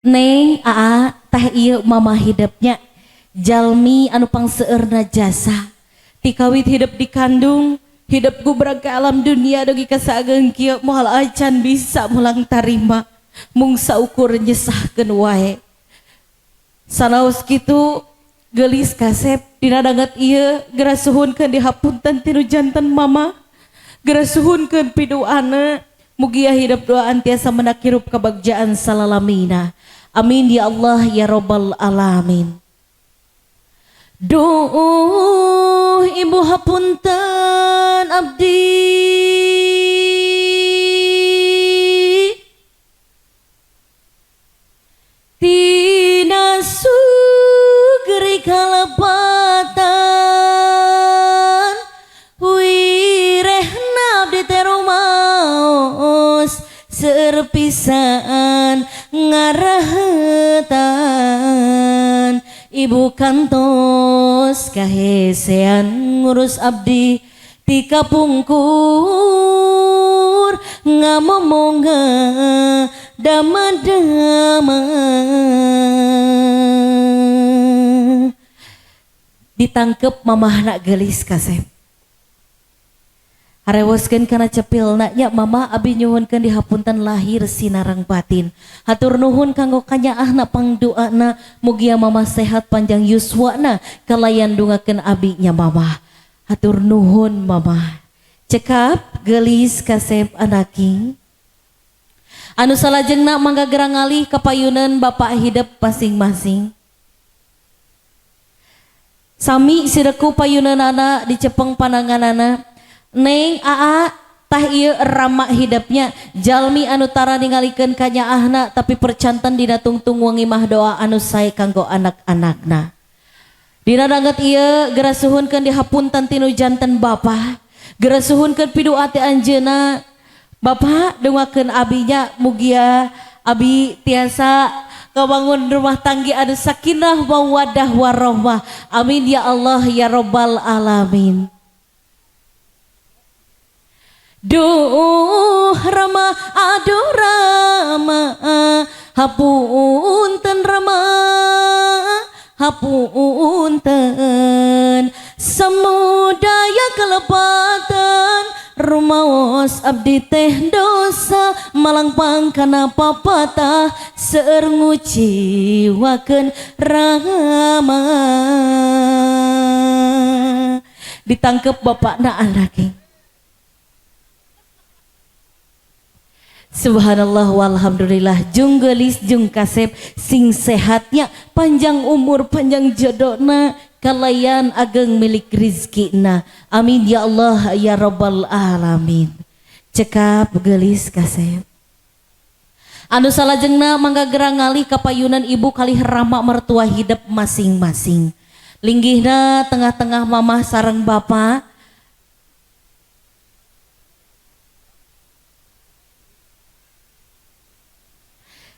Neng aa teh ieu mama hidupnya jalmi anu pangseurna jasa tikawit hidup dikandung hidup gubrag ke alam dunia dogi kasageung kieu moal acan bisa mulang tarima mung saukur nyesahkeun wae sanaos kitu geulis kasep dina danget ieu geura suhunkeun dihapunten tinu janten mama geura suhunkeun pidoana mugi hidup doaan tiasa mendak hirup kabagjaan salalamina. Amin ya Allah ya Rabbal alamin. Duh ibu hapunten abdi tina sugeri kalepatan wirehna abdi teh rumaos seueur pisan ngarahetan ibu kantos kahesean ngurus abdi ti kapungkur ngamomonga dama-dama ditangkep mamahna geulis kasep arewoskeun kana cepilna nya mama abi nyuhunkeun dihapunten lahir sinareng batin hatur nuhun kanggo kanyaahna pangdoana mugia mama sehat panjang yuswana kalayan dungakeun abi nya mama hatur nuhun mama cekap geulis kasep anaking anu salajengna mangga gerang ngalih kapayuneun bapak hidup masing-masing sami sireku payuneunana dicepeng pananganana Neng aa tah ieu rama hidupnya jalmi anu tara ningalikeun kanyaahna tapi percantan dina tungtung wangi mah doa anu sae kanggo anak-anakna dina danget ieu geura suhunkeun dihapunten tinu janten bapa geura suhunkeun pidoa ti anjeunna bapa dongakeun abinya mugia abi tiasa kabangun rumah tangga anu sakinah mawaddah warahmah amin ya Allah ya Rabbal alamin. Duh Rama aduh Rama hapunten Rama hapunten samudaya kalepatan rumaos abdi teh dosa malangpang kana papatah seueur nguciwakeun Rama ditangkep bapakna anake Subhanallah walhamdulillah jung geulis jung kasep sing sehatnya panjang umur panjang jodona kalayan ageng milik rizkina amin ya Allah ya Rabbal alamin cekap geulis kasep anu salajengna mangga gerang ngalih kapayunan ibu kalih rama mertua hidup masing-masing linggihna tengah-tengah mamah sareng bapa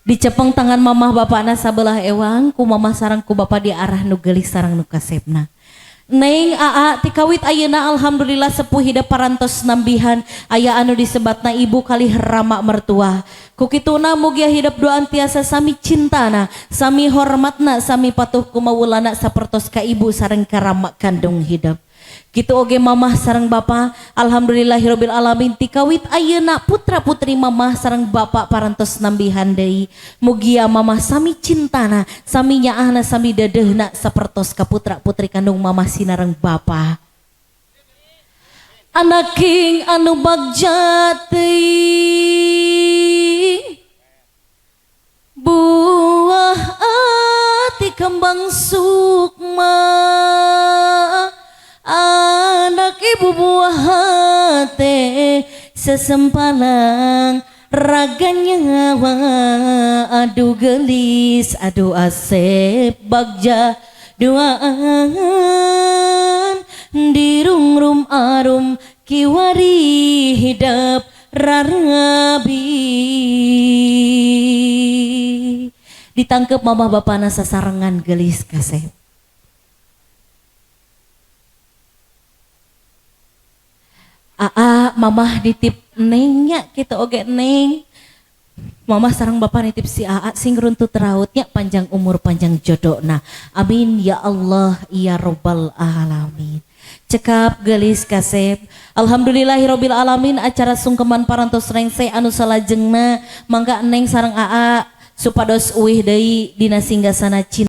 dicepeng tangan mamah bapakna sabelah ewang ku mamah sareng ku bapa di arah nu geulis sareng nu kasepna Neng aa tikawit ayeuna alhamdulillah sepuh hidup parantos nambihan aya anu disebatna ibu kalih rama mertua ku kituna mugia hidup doan tiasa sami cintana sami hormatna sami patuh ku maulana sapertos ka ibu sareng ka rama kandung hidup kitu oge mamah sareng bapa alhamdulillahirabbil alamin tikawit ayeuna putra putri mamah sareng bapa parantos nambihan deui mugia mamah sami cintana sami nyaahna sami dedeuna sapertos ka putra putri kandung mamah sinareng bapa anaking anu bagja teuing buah ati kembang sukma anak ibu buah hati sesempalang raganya adu gelis adu asep bagja doaan dirungrum arum kiwari hidup rarabi ditangkep mama bapana sasarengan gelis kasep aa mamah ditip nengnya kita oge neng Mama sarang Bapak nitip si Aa sing runtut rautnya panjang umur panjang jodohna. Amin ya Allah ya Rabbal alamin. Cekap gelis kasep. Alhamdulillahirabbil alamin acara sungkeman parantos rengse anu salajengna mangga Neng sareng Aa supados uwih deui dina singgasana cinta